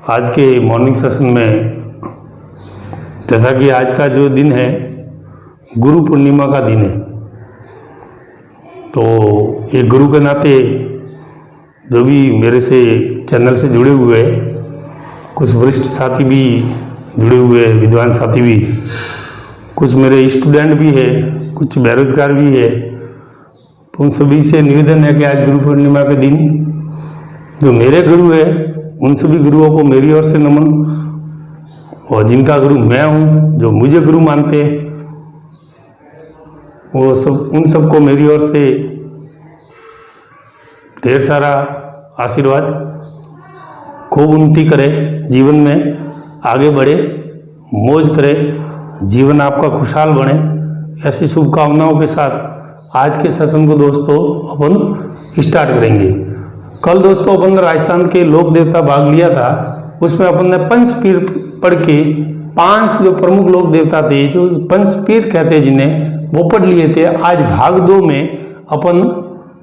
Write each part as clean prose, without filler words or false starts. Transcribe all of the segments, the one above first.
आज के morning session में, जैसा कि आज का जो दिन है गुरु पूर्णिमा का दिन है, तो एक गुरु के नाते जो भी मेरे से चैनल से जुड़े हुए हैं, कुछ वरिष्ठ साथी भी जुड़े हुए हैं, विद्वान साथी भी, कुछ मेरे स्टूडेंट भी है, कुछ बेरोजगार भी है, तो उन सभी से निवेदन है कि आज गुरु पूर्णिमा के दिन जो मेरे गुरु है उन सभी गुरुओं को मेरी ओर से नमन, और जिनका गुरु मैं हूँ, जो मुझे गुरु मानते हैं, वो सब, उन सबको मेरी ओर से ढेर सारा आशीर्वाद। खूब उन्नति करे, जीवन में आगे बढ़े, मौज करे, जीवन आपका खुशहाल बने, ऐसी शुभकामनाओं के साथ आज के सेशन को दोस्तों अपन स्टार्ट करेंगे। कल दोस्तों अपन राजस्थान के लोक देवता भाग लिया था, उसमें अपन ने पंचपीर पढ़ के 5 जो प्रमुख लोक देवता थे, जो पंचपीर कहते हैं जिन्हें, वो पढ़ लिए थे। आज भाग 2 में अपन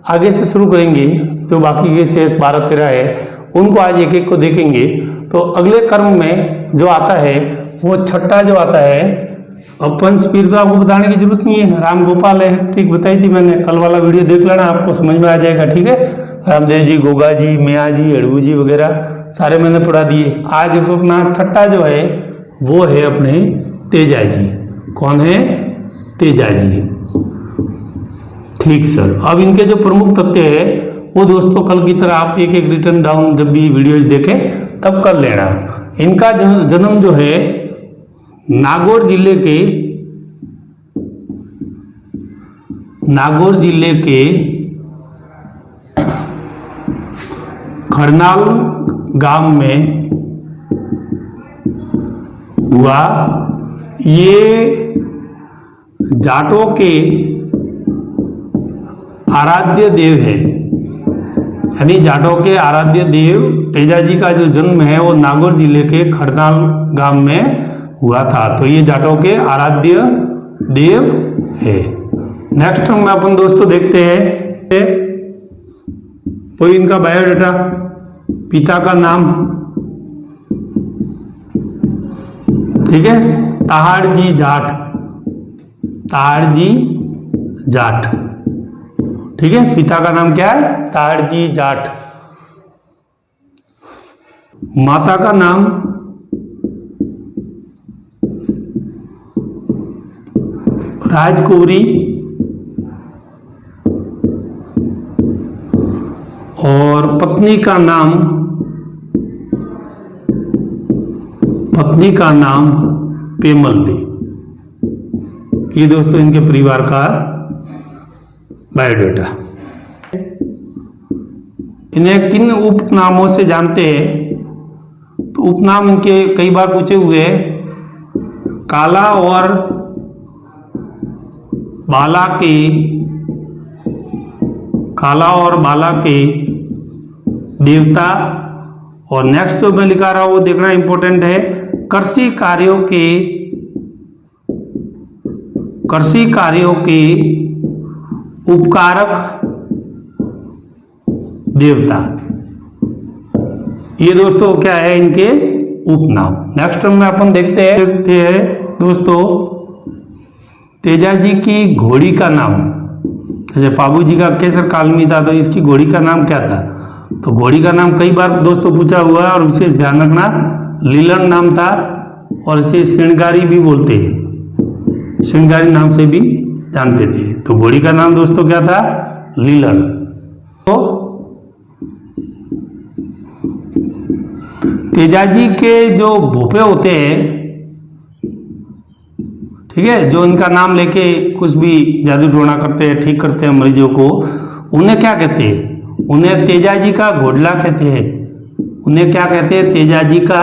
आगे से शुरू करेंगे, जो बाकी के शेष 12-13 है उनको आज एक एक को देखेंगे। तो अगले कर्म में जो आता है वो छठा जो आता है, अब पंचपीर तो आपको बताने की जरूरत नहीं है, राम गोपाल है, ठीक बताई थी मैंने, कल वाला वीडियो देख लेना, आपको समझ में आ जाएगा, ठीक है। रामदेव जी, गोगा जी, मियाँ जी, अड़बू जी वगैरह सारे मैंने पढ़ा दिए। आज अपना छठा जो है वो है अपने तेजा जी। कौन है? तेजा जी। ठीक सर। अब इनके जो प्रमुख तथ्य है वो दोस्तों कल की तरह आप एक एक रिटर्न डाउन जब भी वीडियोज देखें तब कर लेना। इनका जन्म जो है नागौर जिले के खड़नाल गांव में हुआ। ये जाटों के आराध्य देव है, यानी जाटों के आराध्य देव तेजा जी का जो जन्म है वो नागौर जिले के खड़नाल गांव में हुआ था। तो ये जाटों के आराध्य देव है। नेक्स्ट में अपन दोस्तों देखते हैं कोई इनका बायोडाटा, पिता का नाम, ठीक है, ताहाड़ जी जाट, ठीक है। पिता का नाम क्या है? ताहाड़ जी जाट। माता का नाम राजकुमारी और पत्नी का नाम पेमल दी। ये दोस्तों इनके परिवार का बायोडाटा। इन्हें किन उपनामों से जानते हैं? तो उपनाम इनके कई बार पूछे हुए हैं। काला और बाला के देवता, और नेक्स्ट जो मैं लिखा रहा हूं वो देखना इंपॉर्टेंट है। कृषि कार्यों के उपकारक देवता। ये दोस्तों क्या है इनके उपनाम। नेक्स्ट में अपन देखते हैं दोस्तों तेजा जी की घोड़ी का नाम। जैसे पाबू जी का केसर कालमी था, तो इसकी घोड़ी का नाम क्या था? तो घोड़ी का नाम कई बार दोस्तों पूछा हुआ है, और विशेष ध्यान रखना लीलन नाम था, और इसे श्रृंगारी भी बोलते हैं, श्रृंगारी नाम से भी जानते थे। तो घोड़ी का नाम दोस्तों क्या था? लीलन। तो तेजा जी के जो भोपे होते हैं, ठीक है, जो इनका नाम लेके कुछ भी जादू टोना करते हैं, ठीक करते हैं मरीजों को, उन्हें क्या कहते हैं? उन्हें तेजा जी का घोड़ला कहते हैं। उन्हें क्या कहते हैं? तेजा जी का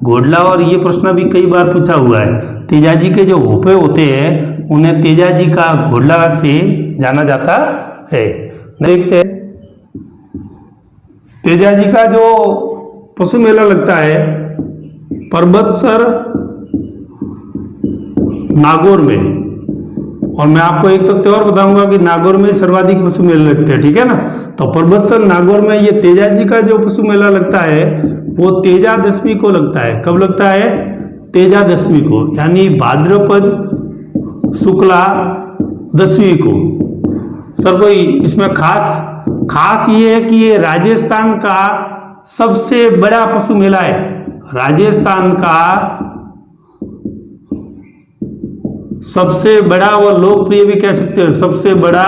घोड़ला। और ये प्रश्न भी कई बार पूछा हुआ है। तेजा जी के जो भोपे होते हैं उन्हें तेजा जी का घोड़ला से जाना जाता है। देखते हैं तेजा जी का जो पशु मेला लगता है पर्वतसर नागौर में, और मैं आपको एक तथ्य और बताऊंगा कि नागौर में सर्वाधिक पशु मेले लगते हैं, ठीक है ना। तो परबतसर नागौर में ये तेजा जी का जो पशु मेला लगता है वो तेजा दशमी को लगता है। कब लगता है? तेजा दशमी को, यानी भाद्रपद शुक्ला दशमी को। सर कोई इसमें खास ये है कि ये राजस्थान का सबसे बड़ा पशु मेला है। राजस्थान का सबसे बड़ा व लोकप्रिय भी कह सकते हो, सबसे बड़ा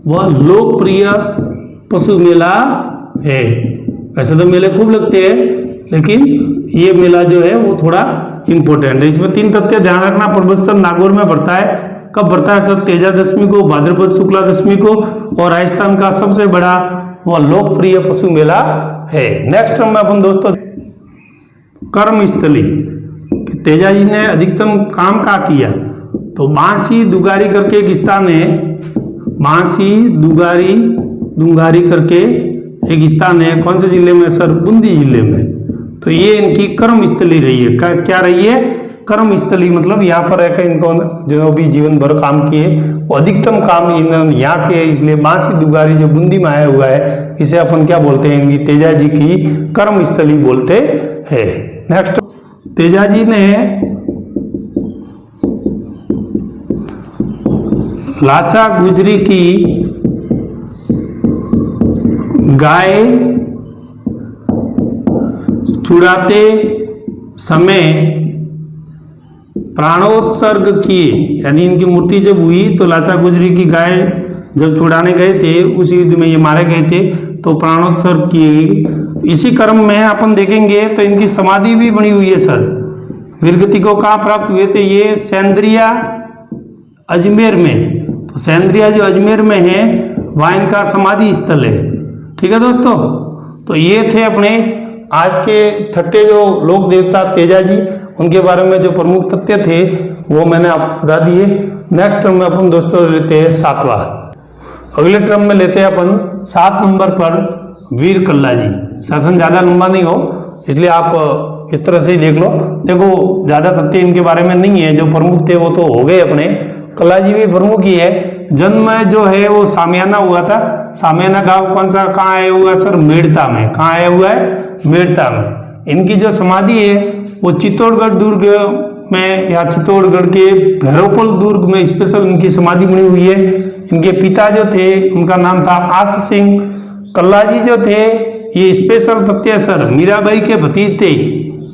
व लोकप्रिय पशु मेला है। वैसे तो मेले खूब लगते हैं, लेकिन ये मेला जो है वो थोड़ा इंपॉर्टेंट है। इसमें 3 तथ्य ध्यान रखना। परबतसर नागौर में बढ़ता है। कब बढ़ता है सर? तेजा दशमी को, भाद्रपद शुक्ला दशमी को, और राजस्थान का सबसे बड़ा व लोकप्रिय पशु मेला है। नेक्स्ट में अपन दोस्तों कर्मस्थली, तेजा जी ने अधिकतम काम क्या किया? तो बांसी दुगारी करके एक स्थान है, बांसी दुगारी करके एक स्थान है। कौन से जिले में सर? बूंदी जिले में। तो ये इनकी कर्मस्थली रही है। क्या रही है? कर्मस्थली, मतलब यहाँ पर रहकर इनको जो भी जीवन भर काम किए वो अधिकतम काम इन्होंने यहाँ किए, इसलिए बांसी दुगारी जो बूंदी में आया हुआ है इसे अपन क्या बोलते हैं? इनकी तेजा जी की कर्मस्थली बोलते हैं। नेक्स्ट, तेजा जी ने लाचा गुजरी की गाय छुड़ाते समय प्राणोत्सर्ग किए, यानी इनकी मूर्ति जब हुई तो लाचा गुजरी की गाय जब छुड़ाने गए थे, उस युद्ध में ये मारे गए थे, तो प्राणोत्सर्ग किए। इसी क्रम में अपन देखेंगे तो इनकी समाधि भी बनी हुई है सर। वीरगति को कहाँ प्राप्त हुए थे? ये सेंद्रिया अजमेर में। तो सेंद्रिया जो अजमेर में है वहाँ इनका समाधि स्थल है। ठीक है दोस्तों, तो ये थे अपने आज के छठे जो लोक देवता तेजा जी, उनके बारे में जो प्रमुख तथ्य थे वो मैंने आपको बता दिए। नेक्स्ट टर्म में अपन दोस्तों लेते हैं 7वां। अगले टर्म में लेते हैं अपन 7 नंबर पर वीर कल्ला जी। शासन ज़्यादा लंबा नहीं हो इसलिए आप इस तरह से ही देख लो। देखो ज़्यादा तथ्य इनके बारे में नहीं है, जो प्रमुख थे वो तो हो गए अपने। कल्ला जी भी प्रमुख ही है। जन्म जो है वो सामियाना हुआ था। सामियाना गांव कौन सा कहाँ आया हुआ है सर? मेड़ता में। कहाँ आया हुआ है? मेड़ता में। इनकी जो समाधि है वो चित्तौड़गढ़ दुर्ग में या चित्तौड़गढ़ के भैरवपुर दुर्ग में स्पेशल इनकी समाधि बनी हुई है। इनके पिता जो थे उनका नाम था आस सिंह। कल्ला जी जो थे ये स्पेशल तथ्य सर मीराबाई के भतीजे थे।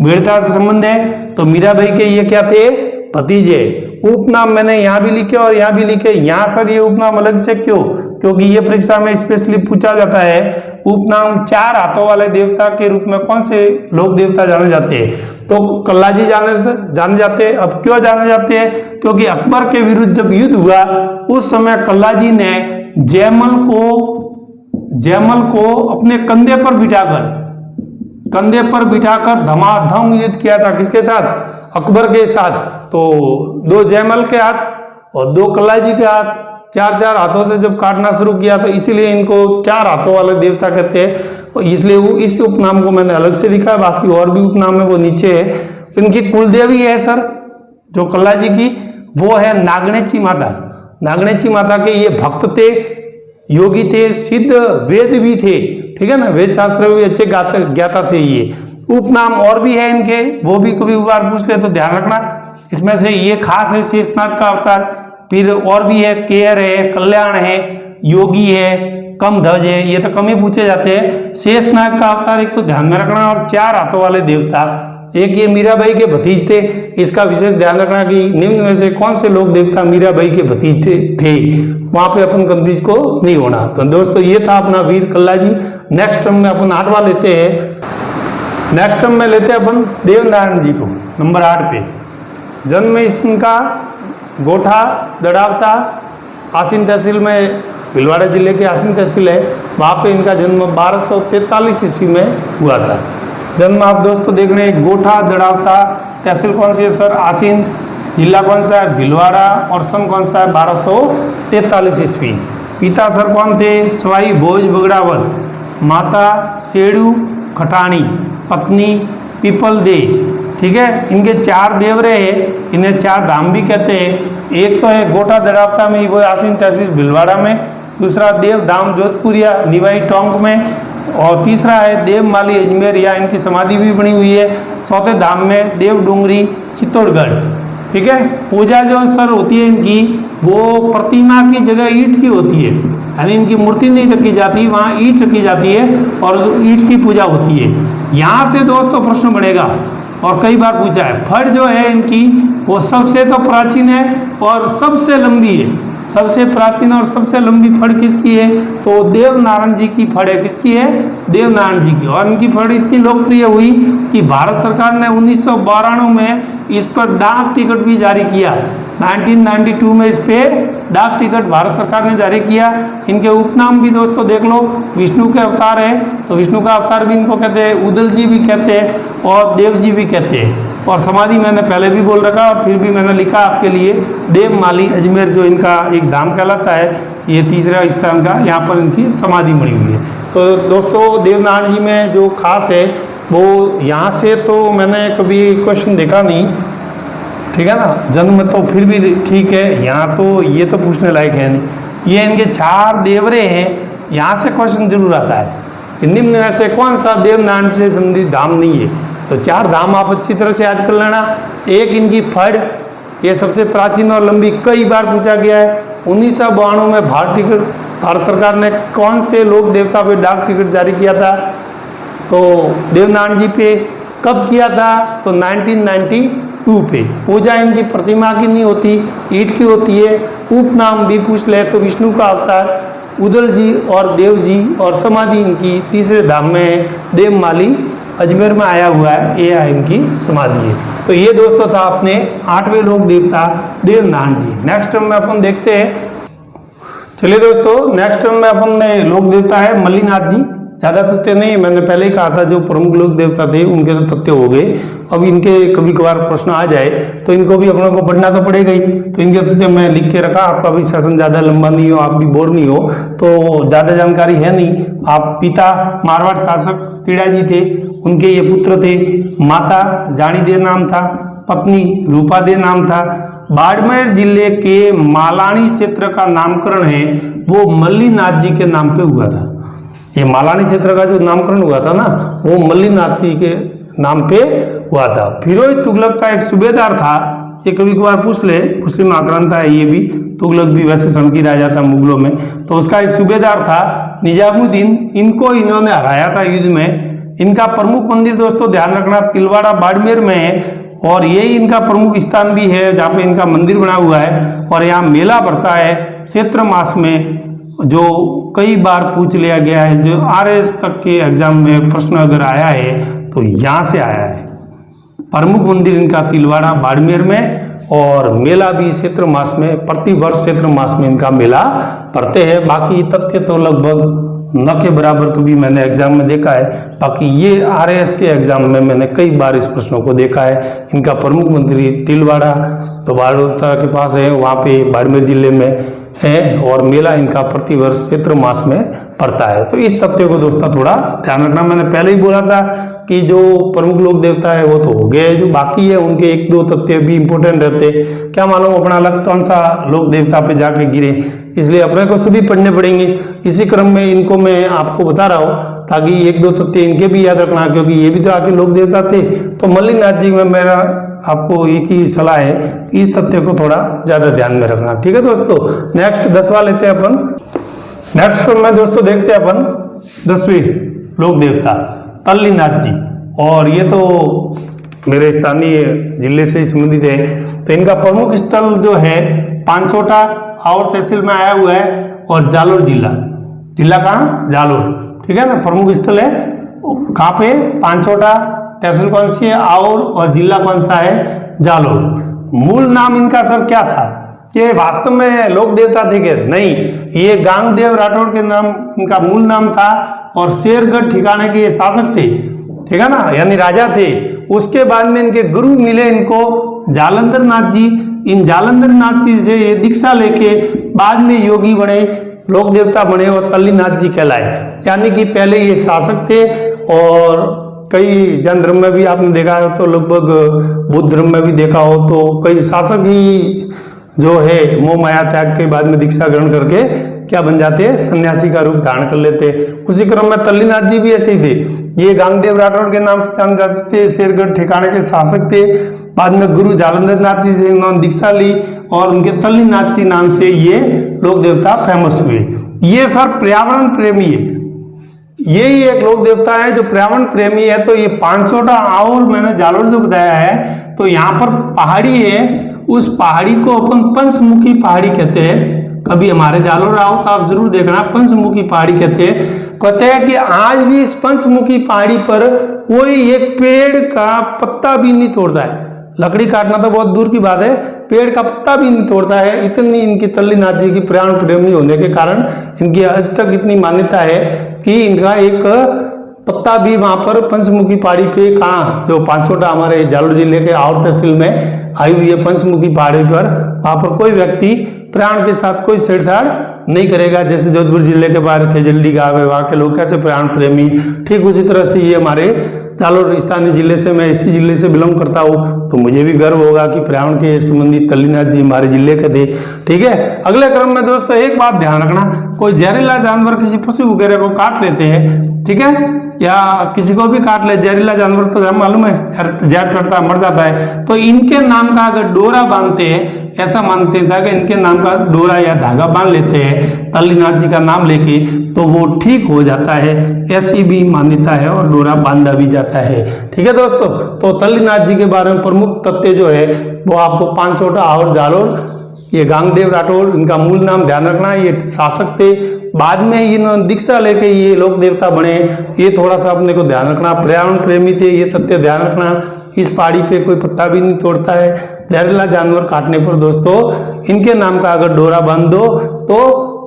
मेड़ता से संबंध है तो मीराबाई के ये क्या थे? भतीजे। उपनाम मैंने यहाँ भी लिखे और यहाँ भी लिखे। यहाँ सर ये उपनाम अलग से क्यों? क्योंकि ये परीक्षा में स्पेशली पूछा जाता है। उपनाम 4 हाथों वाले देवता के रूप में कौन से लोक देवता जाने जाते हैं? तो कल्ला जी जाने जाते हैं। अब क्यों जाने जाते हैं? क्योंकि अकबर के विरुद्ध जब युद्ध हुआ उस समय कल्ला जी ने जयमल को अपने कंधे पर बिठाकर धमाधम युद्ध किया था। किसके साथ? अकबर के साथ। तो 2 जयमल के हाथ और 2 कल्ला जी के हाथ, 4-4 हाथों से जब काटना शुरू किया तो इसीलिए इनको 4 हाथों वाले देवता कहते हैं। इसलिए वो इस उपनाम को मैंने अलग से लिखा है। बाकी और भी उपनाम है वो नीचे है। इनकी कुलदेवी है सर जो कल्ला जी की, वो है नागणेची माता। नागणेची माता के ये भक्त थे, योगी थे, सिद्ध वेद भी थे। ठीक है ना, वेद शास्त्र भी अच्छे ज्ञाता थे। ये उपनाम और भी है इनके, वो भी कभी बार पूछ ले तो ध्यान रखना। इसमें से ये खास है शेषनाग का अवतार। फिर और भी है, केयर है, कल्याण है, योगी है, कम ध्वज है। ये तो कम ही पूछे जाते हैं। शेषनाग का अवतार एक तो ध्यान में रखना, और 4 हाथों वाले देवता। एक ये मीराबाई के भतीज थे, इसका विशेष ध्यान रखना कि निम्न में से कौन से लोक देवता मीराबाई के भतीज थे। वहां पे अपन कंफ्यूज को नहीं होना। तो दोस्तों ये था अपना वीर कल्ला जी। नेक्स्ट टर्म में अपन 8वां लेते हैं। नेक्स्ट टर्म में लेते हैं अपन देवनारायण जी को नंबर 8 पे। जन्म इनका गोठा दड़ावता, आसीन तहसील में, भिलवाड़ा जिले के आसीन तहसील है, वहाँ पे इनका जन्म 1243 ईस्वी में हुआ था। जन्म आप दोस्तों देख रहे हैं गोठा दड़ावता, तहसील कौन सी है सर? आसीन, जिला कौन सा है? भिलवाड़ा, और सन कौन सा है? 1243 ईस्वी। पिता सर कौन थे? सवाई भोज बगड़ावत, माता सेड़ू खटाणी, पत्नी पीपल दे। ठीक है, इनके 4 देवरे हैं, इन्हें 4 धाम भी कहते हैं। एक तो है गोठा दड़ावता में, वो आसीन तहसील भिलवाड़ा में। दूसरा देव धाम जोधपुर या निवाई टोंक में, और तीसरा है देव माली अजमेर, या इनकी समाधि भी बनी हुई है। चौथे धाम में देव डूंगरी चित्तौड़गढ़। ठीक है, पूजा जो सर होती है इनकी, वो प्रतिमा की जगह ईंट की होती है, यानी इनकी मूर्ति नहीं रखी जाती, वहाँ ईंट रखी जाती है और ईंट की पूजा होती है। यहाँ से दोस्तों प्रश्न बनेगा और कई बार पूछा है, फड़ जो है इनकी वो सबसे तो प्राचीन है और सबसे लंबी है। सबसे प्राचीन और सबसे लंबी फड़ किसकी है? तो देवनारायण जी की फड़ है। किसकी है? देवनारायण जी की। और इनकी फड़ इतनी लोकप्रिय हुई कि भारत सरकार ने 1992 में इस पर डाक टिकट भी जारी किया। 1992 में इस पे डाक टिकट भारत सरकार ने जारी किया। इनके उपनाम भी दोस्तों देख लो, विष्णु के अवतार है तो विष्णु का अवतार भी इनको कहते हैं, उदल जी भी कहते हैं और देव जी भी कहते हैं। और समाधि मैंने पहले भी बोल रखा और फिर भी मैंने लिखा आपके लिए, देव माली अजमेर जो इनका एक धाम कहलाता है, ये तीसरा स्थान का, यहाँ पर इनकी समाधि बनी हुई है। तो दोस्तों देवनारायण जी में जो खास है वो यहाँ से तो मैंने कभी क्वेश्चन देखा नहीं, ठीक है ना, जन्म में तो फिर भी ठीक है, यहाँ तो ये तो पूछने लायक है नहीं। ये इनके 4 देवरे हैं, यहाँ से क्वेश्चन जरूर आता है, निम्न में से कौन सा देवनारायण से संबंधित धाम नहीं है? तो 4 धाम आप अच्छी तरह से याद कर लेना। एक इनकी फड़, ये सबसे प्राचीन और लंबी, कई बार पूछा गया है। 1992 में भारत सरकार ने कौन से लोक देवता पे डाक टिकट जारी किया था? तो देवनारायण जी पे। कब किया था? तो 1992 पे। पूजा इनकी प्रतिमा की नहीं होती, ईंट की होती है। उपनाम भी पूछ ले तो विष्णु का अवतार, उदल जी और देव जी, और समाधि इनकी तीसरे धाम में है, देव माली अजमेर में आया हुआ है, ये इनकी समाधि है। तो ये दोस्तों था अपने 8वें लोक देवता देवनारायण जी। नेक्स्ट टर्म में अपन देखते हैं, चलिए दोस्तों नेक्स्ट टर्म में अपन ने लोक देवता है मल्लीनाथ जी। ज़्यादा तथ्य नहीं, मैंने पहले ही कहा था जो प्रमुख लोक देवता थे उनके तो तथ्य हो गए। अब इनके कभी कभार प्रश्न आ जाए तो इनको भी अपने को पढ़ना तो पड़ेगा ही, तो इनके तथ्य मैं लिख के रखा। आपका भी सेशन ज़्यादा लंबा नहीं हो, आप भी बोर नहीं हो, तो ज़्यादा जानकारी है नहीं। आप पिता मारवाड़ शासक तीड़ा जी थे, उनके ये पुत्र थे। माता जानी दे नाम था, पत्नी रूपा दे नाम था। बाड़मेर जिले के मालानी क्षेत्र का नामकरण है वो मल्लीनाथ जी के नाम पे हुआ था। ये मालानी क्षेत्र का जो नामकरण हुआ था ना, वो मल्लीनाथ जी के नाम पे हुआ था। फिरोज तुगलक का एक सूबेदार था, ये कभी कभार पूछ ले, मुस्लिम आक्रांता है ये भी। तुगलक भी वैसे सन की राजा था मुगलों में, तो उसका एक सूबेदार था निजामुद्दीन, इनको इन्होंने हराया था युद्ध में। इनका प्रमुख मंदिर दोस्तों ध्यान रखना तिलवाड़ा बाड़मेर में है, और यही इनका प्रमुख स्थान भी है जहाँ पे इनका मंदिर बना हुआ है। और यहाँ मेला भरता है चैत्र मास में, जो कई बार पूछ लिया गया है, जो RS तक के एग्जाम में प्रश्न अगर आया है तो यहाँ से आया है। प्रमुख मंदिर इनका तिलवाड़ा बाड़मेर में, और मेला भी चैत्र मास में, प्रतिवर्ष चैत्र मास में इनका मेला पड़ते हैं। बाकी तथ्य तो लगभग न के बराबर कभी मैंने एग्जाम में देखा है, बाकी ये RS के एग्जाम में मैंने कई बार इस प्रश्नों को देखा है। इनका प्रमुख मंदिर तिलवाड़ा तो बाड़ोता के पास है, वहाँ पे बाड़मेर जिले में है, और मेला इनका प्रतिवर्ष चैत्र मास में पड़ता है। तो इस तथ्य को दोस्तों थोड़ा ध्यान रखना। मैंने पहले ही बोला था कि जो प्रमुख लोक देवता है वो तो हो गए, जो बाकी है उनके 1-2 तथ्य भी इंपॉर्टेंट रहते। क्या मालूम अपना अलग कौन सा लोक देवता पे जाके गिरे, इसलिए अपने को सभी पढ़ने पड़ेंगे। इसी क्रम में इनको मैं आपको बता रहा हूँ ताकि 1-2 तथ्य इनके भी याद रखना, क्योंकि ये भी तो आके लोक देवता थे। तो मल्लीनाथ जी में मेरा आपको एक ही सलाह है, इस तथ्य को थोड़ा ज्यादा ध्यान में रखना। ठीक है दोस्तों, नेक्स्ट 10वां लेते हैं अपन। नेक्स्ट में दोस्तों देखते हैं अपन 10वें लोक देवता तल्लीनाथ जी, और ये तो मेरे स्थानीय जिले से ही संबंधित है। तो इनका प्रमुख स्थल जो है पांचोटा और तहसील में आया हुआ है, और जालोर जिला कहाँ? जालोर, ठीक है ना। प्रमुख स्थल है कहाँ पे? पांचोटा, तहसील कौन सी है? और जिला कौन सा है? जालोर। मूल नाम इनका सर क्या था? ये वास्तव में लोक देवता थे क्या? नहीं, ये गांगदेव राठौड़ के नाम इनका मूल नाम था, और शेरगढ़ ठिकाने के ये शासक थे, ठीक है ना, यानी राजा थे। उसके बाद में इनके गुरु मिले इनको जालंधर नाथ जी। इन जालंधर नाथ जी से ये दीक्षा लेके बाद में योगी बने, लोक देवता बने और तल्लीनाथ जी कहलाए। यानी कि पहले ये शासक थे, और कई जैन धर्म में भी आपने देखा हो तो लगभग बुद्ध धर्म में भी देखा हो तो कई शासक ही जो है मोह माया त्याग के बाद में दीक्षा ग्रहण करके क्या बन जाते हैं, सन्यासी का रूप धारण कर लेते। उसी क्रम में तल्लीनाथ जी भी ऐसे ही थे। ये गांगदेव राठौड़ के नाम से जाने जाते थे, शेरगढ़ ठिकाने के शासक थे। बाद में गुरु जालंधर नाथ जी से इन्होंने दीक्षा ली और उनके तल्लीनाथ जी नाम से ये लोक देवता फेमस हुए। ये सर पर्यावरण प्रेमी है, यही एक लोक देवता है जो पर्यावरण प्रेमी है। तो ये 500टा और मैंने जालोर जो बताया है, तो यहाँ पर पहाड़ी है, उस पहाड़ी को अपन पंचमुखी पहाड़ी कहते हैं। कभी हमारे जालोर आओ तो आप जरूर देखना, पंचमुखी पहाड़ी कहते हैं कि आज भी इस पंचमुखी पहाड़ी पर कोई एक पेड़ का पत्ता भी नहीं तोड़ता है। लकड़ी काटना तो बहुत दूर की बात है, पेड़ का पत्ता भी नहीं तोड़ता है। इतनी इनकी तल्लीनाथ जी की पर्यावरण प्रेमी होने के कारण इनकी आज तक इतनी मान्यता है कि इनका एक पत्ता भी वहां पर पंचमुखी पहाड़ी पे, कहाँ जो 500टा हमारे जालोर जिले के और तहसील में आई हुई है पंचमुखी पहाड़ी पर, वहां पर कोई व्यक्ति पर्यावरण के साथ कोई छेड़छाड़ नहीं करेगा। जैसे जोधपुर जिले के बाहर खेजल्डी गांव है, वहां के लोग कैसे पर्यावरण प्रेमी, ठीक उसी तरह से ये हमारे जालोर स्थानीय जिले से, मैं इसी जिले से बिलोंग करता हूँ, तो मुझे भी गर्व होगा कि पर्यावरण के संबंधित तल्लीनाथ जी हमारे जिले के थे। ठीक है, अगले क्रम में दोस्तों एक बात ध्यान रखना, कोई जहरीला जानवर किसी पशु वगैरह को काट लेते हैं, ठीक है, या किसी को भी काट ले, जहरीला जानवर तो मालूम है जहर चढ़ता मर जाता है, तो इनके नाम का अगर डोरा बांधते हैं, ऐसा मानते था कि इनके नाम का डोरा या धागा बांध लेते हैं तल्लीनाथ जी का नाम लेके, तो वो ठीक हो जाता है, ऐसी भी मान्यता है और डोरा बांधा भी जाता है। ठीक है दोस्तों, तो तल्लीनाथ जी के बारे में प्रमुख तथ्य जो है वो आपको 500टा और जालोर, ये गांगदेव राठौड़, इनका मूल नाम ध्यान रखना, ये शासक थे, बाद में इन्होंने दीक्षा लेके ये लोक देवता बने, ये थोड़ा सा अपने को ध्यान रखना। पर्यावरण प्रेमी थे, ये तथ्य ध्यान रखना। इस पहाड़ी पे कोई पत्ता भी नहीं तोड़ता है, जहरीला जानवर काटने पर दोस्तों इनके नाम का अगर डोरा बांध दो तो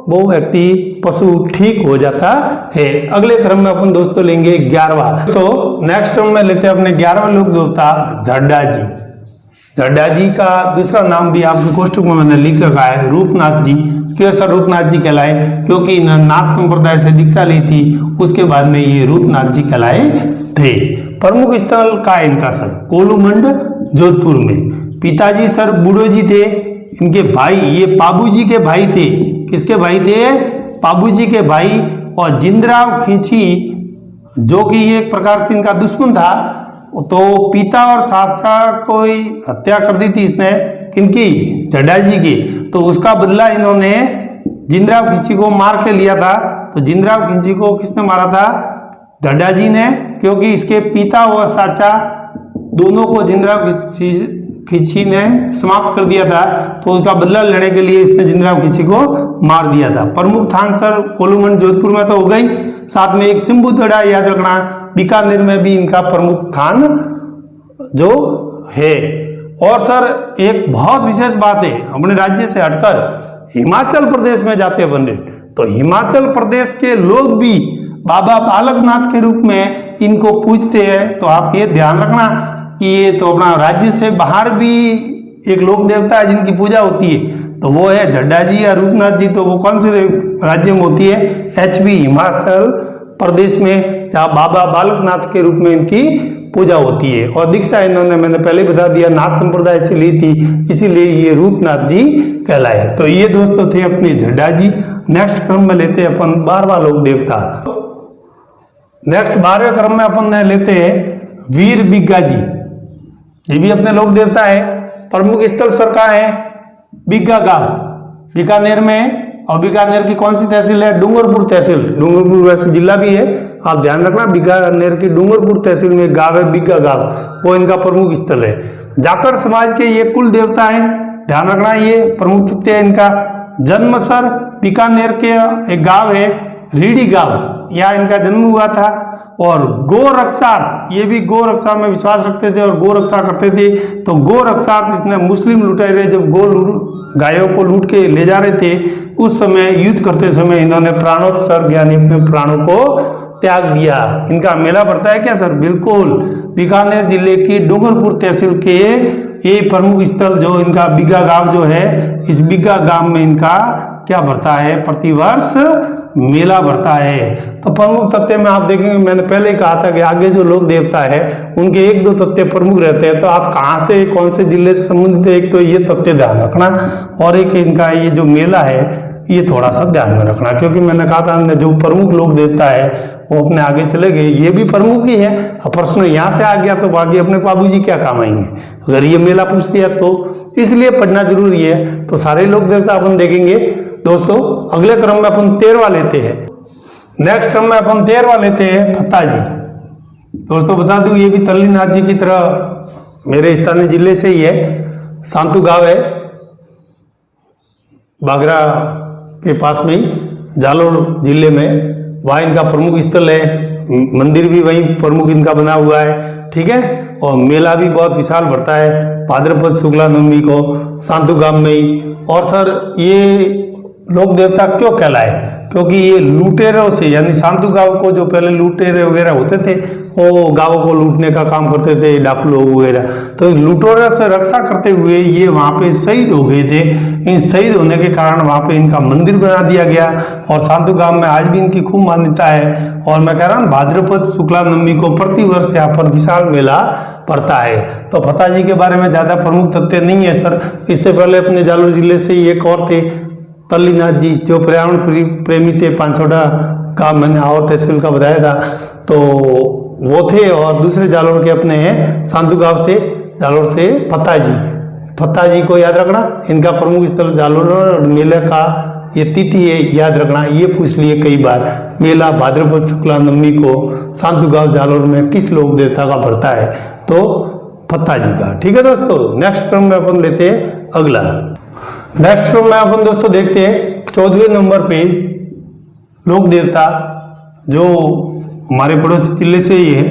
वो व्यक्ति पशु ठीक हो जाता है। अगले क्रम में अपन दोस्तों लेंगे 11वां, तो नेक्स्ट क्रम में लेते हैं अपने 11वां लोक देवता झड्डा जी। झड्डा जी का दूसरा नाम भी आपके कोष्टक में मैंने लिख रखा है, रूपनाथ जी। क्यों सर रूपनाथ जी कहलाए? क्योंकि इन्होंने नाथ संप्रदाय से दीक्षा ली थी, उसके बाद में ये रूपनाथ जी कहलाए थे। प्रमुख स्थल का है इनका सर कोलूमंड जोधपुर में। पिताजी सर बूढ़ो जी थे, इनके भाई ये पाबू जी के भाई थे। किसके भाई थे? पाबू जी के भाई। और जिंदराव खींची जो कि एक प्रकार से इनका दुश्मन था, तो पिता और चाचा को हत्या कर दी थी इसने, किनकी? झड्डा जी की। तो उसका बदला इन्होंने जिंदराव खींची को मार के लिया था। तो जिंदराव खींची को किसने मारा था? झड्डा जी ने, क्योंकि इसके पिता और चाचा दोनों को जिंदराव खींची ने समाप्त कर दिया था, तो उसका बदला लेने के लिए इसने जिंदराव खींची को मार दिया था। प्रमुख स्थान सर कोलूमंड जोधपुर में तो हो गई, साथ में एक सिंबुदड़ा याद रखना, बीकानेर में भी इनका प्रमुख स्थान जो है। और सर एक बहुत विशेष बात है, अपने राज्य से हटकर हिमाचल प्रदेश में जाते हैं पंडित, तो हिमाचल प्रदेश के लोग भी बाबा बालकनाथ के रूप में इनको पूजते हैं। तो आप ये ध्यान रखना कि ये तो अपना राज्य से बाहर भी एक लोक देवता है जिनकी पूजा होती है, तो वो है झड्डा जी या रूपनाथ जी। तो वो कौन से राज्य में होती है? HP हिमाचल प्रदेश में, जहाँ बाबा बालकनाथ के रूप में इनकी पूजा होती है। और दीक्षा इन्होंने मैंने पहले बता दिया नाथ संप्रदाय से ली थी, इसीलिए ये रूपनाथ जी कहलाए। तो ये दोस्तों थे अपने झड्डा जी। नेक्स्ट क्रम में लेते हैं अपन 12वां लोक देवता। नेक्स्ट 12वें क्रम में अपन लेते हैं वीर बिग्गा जी। ये भी अपने लोक देवता है। प्रमुख स्थल सर का है बिग्गा गांव, बीकानेर में। और बीकानेर की कौन सी तहसील है? डूंगरपुर तहसील। डूंगरपुर वैसे जिला भी है, आप ध्यान रखना। बीकानेर की डूंगरपुर तहसील में गांव है बिग्गा गांव, वो इनका प्रमुख स्थल है। जाखड़ समाज के ये कुल देवता है, ध्यान रखना। ये प्रमुख तथ्य है इनका। जन्म सर बीकानेर के एक गांव है रीडी गांव, यहाँ इनका जन्म हुआ था। और गो रक्षार्थ, ये भी गो रक्षा में विश्वास रखते थे और गो रक्षा करते थे। तो गो रक्षार्थ इसने मुस्लिम लुटेरे जब गायों को लूट के ले जा रहे थे, उस समय युद्ध करते समय इन्होंने प्राणोत्सर्ग यानी अपने प्राणों को त्याग दिया। इनका मेला पड़ता है क्या सर? बिल्कुल। बीकानेर जिले की डूंगरपुर तहसील के ये प्रमुख स्थल जो इनका बिग्गा गांव जो है, इस बिग्गा गांव में इनका क्या बढ़ता है? प्रतिवर्ष मेला बढ़ता है। तो प्रमुख तथ्य में आप देखेंगे, मैंने पहले ही कहा था कि आगे जो लोक देवता है उनके एक दो तथ्य प्रमुख रहते हैं। तो आप कहाँ से कौन से जिले से संबंधित है, एक तो ये तथ्य ध्यान रखना, और एक इनका ये जो मेला है ये थोड़ा सा ध्यान में रखना, क्योंकि मैंने कहा था जो प्रमुख लोक देवता है वो अपने आगे चले गए, ये भी प्रमुख ही है। अब प्रश्न यहाँ से आ गया तो बाकी अपने बाबू जी क्या काम आएंगे अगर ये मेला पूछ लिया तो, इसलिए पढ़ना जरूरी है। तो सारे लोक देवता अपन देखेंगे दोस्तों। अगले क्रम में अपन 13वां लेते हैं। नेक्स्ट क्रम में अपन 13वां लेते हैं फत्ता जी। दोस्तों बता दूं ये भी तल्लीनाथ जी की तरह मेरे स्थानीय जिले से ही है, सांतु गांव है, बागरा के पास में ही, जालोर जिले में। वहाँ इनका प्रमुख स्थल है, मंदिर भी वहीं प्रमुख इनका बना हुआ है, ठीक है। और मेला भी बहुत विशाल भरता है भाद्रपद शुक्ला नवमी को सांतु गांव में ही। और सर ये लोक देवता क्यों कहलाए, क्योंकि ये लुटेरों से, यानी सांतु गांव को जो पहले लुटेरे वगैरह होते थे वो गांवों को लूटने का काम करते थे, डाकू लोग वगैरह, तो लुटेरों से रक्षा करते हुए ये वहाँ पे शहीद हो गए थे। इन शहीद होने के कारण वहाँ पे इनका मंदिर बना दिया गया और सांतु गांव में आज भी इनकी खूब मान्यता है। और मैं कह रहा हूँ भाद्रपद शुक्ला नवमी को प्रतिवर्ष यहाँ पर विशाल मेला पड़ता है। तो फत्ता जी के बारे में ज़्यादा प्रमुख तथ्य नहीं है सर। इससे पहले अपने जालोर जिले से ही एक और थे तल्लीनाथ जी, जो पर्यावरण प्रेमी थे, पानसोड़ा का मैंने और तहसील का बताया था, तो वो थे। और दूसरे जालोर के अपने हैं सांतु गांव से, जालोर से फत्ता जी। फत्ता जी को याद रखना, इनका प्रमुख स्थल जालोर और मेले का ये तिथि है याद रखना, ये पूछ लिए कई बार। मेला भाद्रपद शुक्ला नवमी को सांतु गांव जालोर में किस लोक देवता का पड़ता है, तो फत्ता जी का, ठीक है दोस्तों। नेक्स्ट क्रम में अपन लेते हैं अगला। नेक्स्ट क्रम में अपन दोस्तों देखते हैं 14वें नंबर पे लोक देवता, जो हमारे पड़ोसी जिले से ही है,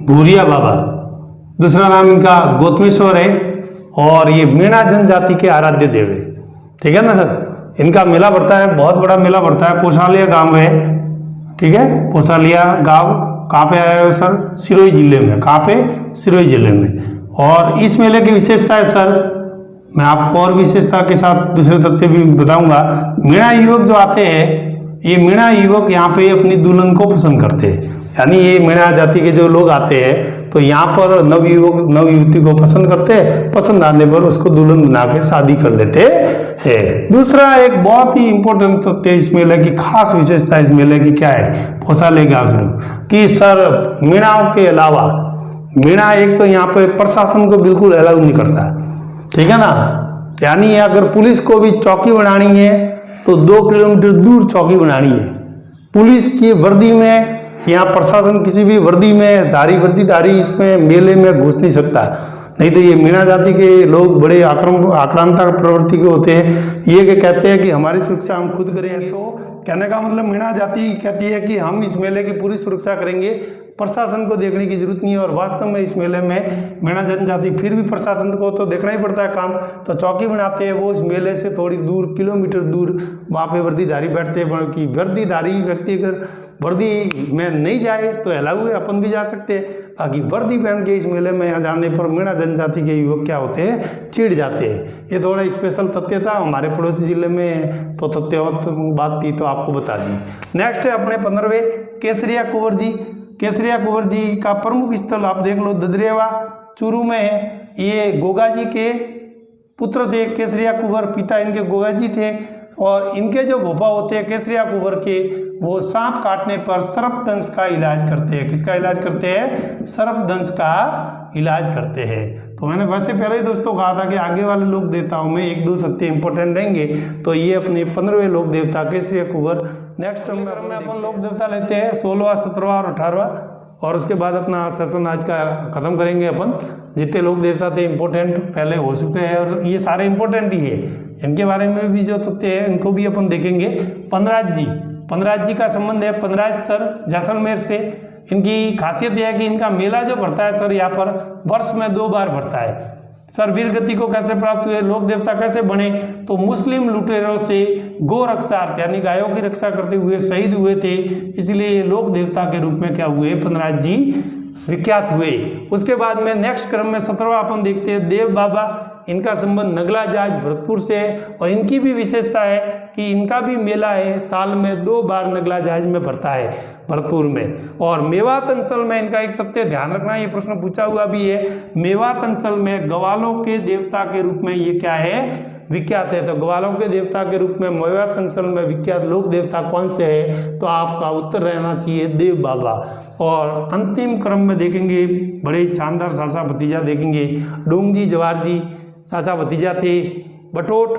भूरिया बाबा। दूसरा नाम इनका गौतमेश्वर है और ये मीणा जनजाति के आराध्य देव है, ठीक है ना सर। इनका मेला बढ़ता है, बहुत बड़ा मेला बढ़ता है, पोसालिया गांव है, ठीक है। पोसालिया गांव कहाँ पे आया है सर, सिरोही जिले में। कहाँ पे, सिरोही जिले में। और इस मेले की विशेषता है सर, मैं आपको और विशेषता के साथ दूसरे तथ्य भी बताऊंगा। मीणा युवक जो आते हैं, ये मीणा युवक यहाँ पे अपनी दुल्हन को पसंद करते हैं, यानी ये मीणा जाति के जो लोग आते हैं तो यहाँ पर नवयुवक नवयुवती को पसंद करते हैं, पसंद आने पर उसको दुल्हन बना के शादी कर लेते हैं। दूसरा एक बहुत ही इंपॉर्टेंट तथ्य इस मेले की, खास विशेषता इस मेले की क्या है, पोसाले गांव कि सर मीणाओं के अलावा, मीणा एक तो यहाँ पे प्रशासन को बिल्कुल अलाउ नहीं करता, ठीक है ना। यानी अगर पुलिस को भी चौकी बनानी है तो 2 किलोमीटर दूर चौकी बनानी है। पुलिस की वर्दी में, यहाँ प्रशासन किसी भी वर्दी में वर्दीधारी इसमें मेले में घुस नहीं सकता। नहीं तो ये मीणा जाति के लोग बड़े आक्रामक प्रवृत्ति के होते हैं, ये कहते हैं कि हमारी सुरक्षा हम खुद करेंगे। तो कहने का मतलब मीणा जाति कहती है कि हम इस मेले की पूरी सुरक्षा करेंगे, प्रशासन को देखने की जरूरत नहीं है। और वास्तव में इस मेले में मीणा जनजाति फिर भी प्रशासन को तो देखना ही पड़ता है काम, तो चौकी बनाते हैं वो इस मेले से थोड़ी दूर, किलोमीटर दूर, वहाँ पे वर्दीधारी बैठते हैं। कि वर्दीधारी व्यक्ति अगर वर्दी में नहीं जाए तो अलाउ है, अपन भी जा सकते हैं। बाकी वर्दी पहन के इस मेले में जाने पर मीणा जनजाति के युवक क्या होते हैं, चिढ़ जाते हैं। ये थोड़ा स्पेशल तथ्य था हमारे पड़ोसी जिले में, तो तथ्य बात थी तो आपको बता दी। नेक्स्ट है अपने 15वें केसरिया कुंवर जी। केसरिया कुंवर जी का प्रमुख स्थल आप देख लो, ददरेवा चूरू में है। ये गोगा जी के पुत्र थे केसरिया कुंवर, पिता इनके गोगा जी थे। और इनके जो भोपा होते हैं केसरिया कुंवर के, वो सांप काटने पर सर्पदंश का इलाज करते हैं। किसका इलाज करते हैं, सर्पदंश का इलाज करते हैं। तो मैंने वैसे पहले ही दोस्तों कहा था कि आगे वाले लोक देवताओं में 1-2 सत्य इंपॉर्टेंट रहेंगे, तो ये अपने 15वें लोक देवता केसरिया कुंवर। नेक्स्ट में अपन लोक देवता लेते हैं 16वां, 17वां और 18वां, और उसके बाद अपना सेशन आज का खत्म करेंगे। अपन जितने लोक देवता थे इंपॉर्टेंट पहले हो चुके हैं और ये सारे इंपॉर्टेंट ही है, इनके बारे में भी जो तथ्य है इनको भी अपन देखेंगे। पनराज जी, पनराज जी का संबंध है पनराज सर जैसलमेर से। इनकी खासियत यह है कि इनका मेला जो भरता है सर यहाँ पर वर्ष में 2 बार भरता है। सर वीर गति को कैसे प्राप्त हुए, लोक देवता कैसे बने, तो मुस्लिम लुटेरों से गो रक्षार्थ यानी गायों की रक्षा करते हुए शहीद हुए थे, इसलिए लोक देवता के रूप में क्या हुए, पनराज जी विख्यात हुए। उसके बाद में नेक्स्ट क्रम में 17वां अपन देखते हैं देव बाबा। इनका संबंध नगला जाज भरतपुर से है और इनकी भी विशेषता है कि इनका भी मेला है, साल में 2 बार नगला जाज में भरता है भरतपुर में। और मेवात अंचल में इनका एक तथ्य ध्यान रखना, ये प्रश्न पूछा हुआ भी है, मेवात अंचल में ग्वालों के देवता के रूप में ये क्या है, विख्यात है। तो ग्वालों के देवता के रूप में मेवात अंचल में विख्यात लोक देवता कौन से है, तो आपका उत्तर रहना चाहिए देव बाबा। और अंतिम क्रम में देखेंगे बड़े शानदार चाचा भतीजा देखेंगे, डोंगजी जवार जी चाचा भतीजा थे, बटोट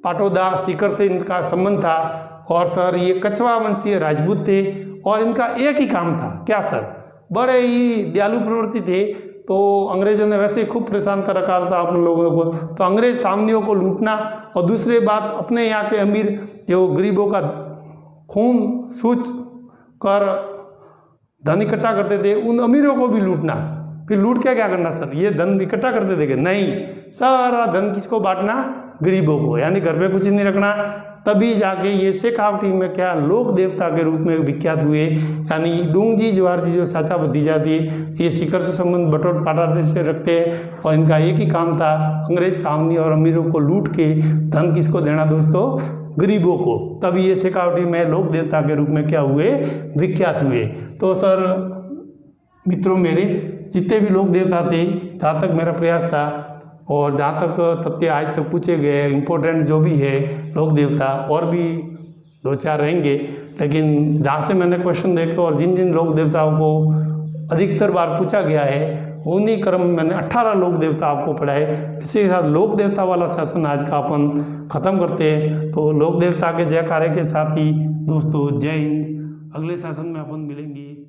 पाटोदा सीकर से इनका संबंध था। और सर ये कछवा वंशीय राजपूत थे और इनका एक ही काम था, क्या सर, बड़े ही दयालु प्रवृत्ति थे। तो अंग्रेजों ने वैसे ही खूब परेशान कर रखा था आप लोगों को, तो अंग्रेज सामनियों को लूटना और दूसरी बात अपने यहाँ के अमीर जो गरीबों का खून सूच कर धन इकट्ठा करते थे, उन अमीरों को भी लूटना। फिर लूट के क्या करना सर, ये धन इकट्ठा करते थे कि नहीं, सारा धन किसको बांटना, गरीबों को, यानी घर पे कुछ नहीं रखना। तभी जाके ये शेखावटी में क्या लोक देवता के रूप में विख्यात हुए। यानी डोंगजी जवार जी जो साचा भतीजा थी, ये शिखर से संबंध बटोट पाटा से रखते हैं और इनका एक ही काम था, अंग्रेज सामनी और अमीरों को लूट के धन किसको देना दोस्तों, गरीबों को। तभी ये शेखावटी में लोक देवता के रूप में क्या हुए, विख्यात हुए। तो सर मित्रों मेरे जितने भी लोक देवता थे, जहाँ तक मेरा प्रयास था और जहाँ तक तथ्य आज तक पूछे गए इम्पोर्टेंट जो भी है लोक देवता, और भी 2-4 रहेंगे, लेकिन जहाँ से मैंने क्वेश्चन देखे और जिन जिन लोक देवताओं को अधिकतर बार पूछा गया है उन्हीं क्रम में मैंने 18 लोक देवता आपको पढ़ाए। इसी के साथ लोक देवता वाला सेशन आज का अपन खत्म करते हैं। तो लोक देवता के जयकारे के साथ ही दोस्तों जय हिंद, अगले सेशन में अपन मिलेंगे।